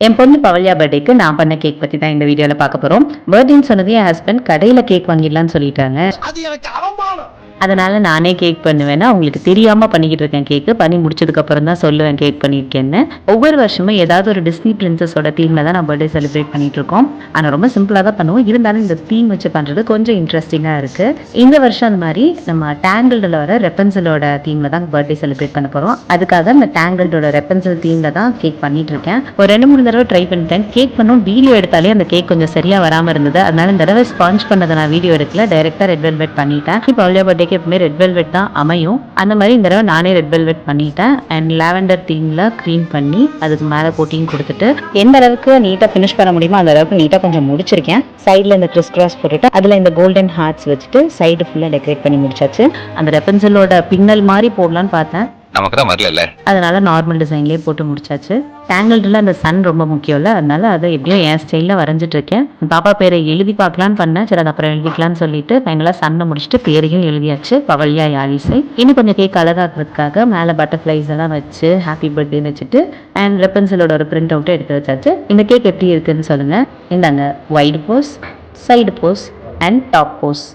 என் பொண்ணு பவல்யா பர்த்டேக்கு நான் பண்ண கேக் பத்தி தான் இந்த வீடியோல பார்க்க போறோம். பர்த்டேன்னு சொன்னது என் ஹஸ்பண்ட் கடையில கேக் வாங்கிடலாம்னு சொல்லிட்டாங்க. அதனால நானே கேக் பண்ணுவேன்னா உங்களுக்கு தெரியாம பண்ணிக்கிட்டு இருக்கேன். கேக்கு பண்ணி முடிச்சதுக்கு அப்புறம் தான் சொல்லுவேன் கேக் பண்ணியிருக்கேன்னு. ஒவ்வொரு வருஷமும் ஏதாவது ஒரு டிஸ்னி பிரின்சஸோட தீம்ல தான் நான் பர்த்டே செலிப்ரேட் பண்ணிட்டு இருக்கோம். ஆனால் ரொம்ப சிம்பிளாக தான் பண்ணுவோம். இருந்தாலும் இந்த தீம் வச்சு பண்றது கொஞ்சம் இன்ட்ரெஸ்டிங்காக இருக்கு. இந்த வருஷம் அந்த மாதிரி நம்ம டேங்கிள்டில் வர ரெப்பன்சிலோட தீம்ல தான் பர்த்டே செலிப்ரேட் பண்ண போறோம். அதுக்காக இந்த டேங்கிள்டோட ரெப்பன்சில் தீம்ல தான் கேக் பண்ணிட்டு இருக்கேன். ஒரு 2-3 தடவை ட்ரை பண்ணிட்டேன். கேக் பண்ணும் வீடியோ எடுத்தாலே அந்த கேக் கொஞ்சம் சரியா வராமல் இருந்தது. அதனால இந்த தடவை ஸ்பாஞ்ச் பண்ணதை நான் வீடியோ எடுக்கல, டைரக்டா ரெட் வெல்வெட் பண்ணிட்டேன். பவல்யா பர்த்டே எப்பவுமே ரெட் வெல்வெட் தான் அமையும். அந்த மாதிரி இந்த தடவை நானே ரெட் வெல்வெட் பண்ணிட்டேன். அண்ட் லாவெண்டர் தீம்ல க்ரீம் பண்ணி அதுக்கு மேலே கோட்டிங் கொடுத்துட்டு எந்த அளவுக்கு நீட்டாக ஃபினிஷ் பண்ண முடியுமோ அந்த அளவுக்கு நீட்டாக கொஞ்சம் முடிச்சிருக்கேன். சைடில் இந்த கிறிஸ் கிராஸ் போட்டுட்டு அதில் இந்த கோல்டன் ஹார்ட்ஸ் வச்சுட்டு சைடு ஃபுல்லாக டெக்கரேட் பண்ணி முடிச்சாச்சு. அந்த ரெப்பன்சிலோட பின்னல் மாதிரி போடலான்னு பார்த்தேன், நமக்கு தான் வரல. அதனால நார்மல் டிசைன்லேயே போட்டு முடிச்சாச்சு. டேங்கிள்டில் அந்த சன் ரொம்ப முக்கியம் இல்லை, அதனால அதை எப்படியோ என் ஸ்டைலில் வரைஞ்சிட்டு இருக்கேன். பாப்பா பேரை எழுதி பார்க்கலான்னு பண்ணேன், சரி அது அப்புறம் எழுதிக்கலான்னு சொல்லிட்டு ஃபைனலாக சன்னை முடிச்சுட்டு பேரையும் எழுதியாச்சு, பவல்யா யாழிசை. இன்னும் கொஞ்சம் கேக் அழகாக்குறதுக்காக மேலே பட்டர்ஃப்ளைஸ் எல்லாம் வச்சு ஹாப்பி பர்த்டேன்னு வச்சுட்டு அண்ட் ரெப்பன்சிலோட ஒரு பிரிண்ட் அவுட்டை எடுத்து வச்சாச்சு. இந்த கேக் எப்படி இருக்குன்னு சொல்லுங்கள். இந்தாங்க wide pose, side pose and top Bose.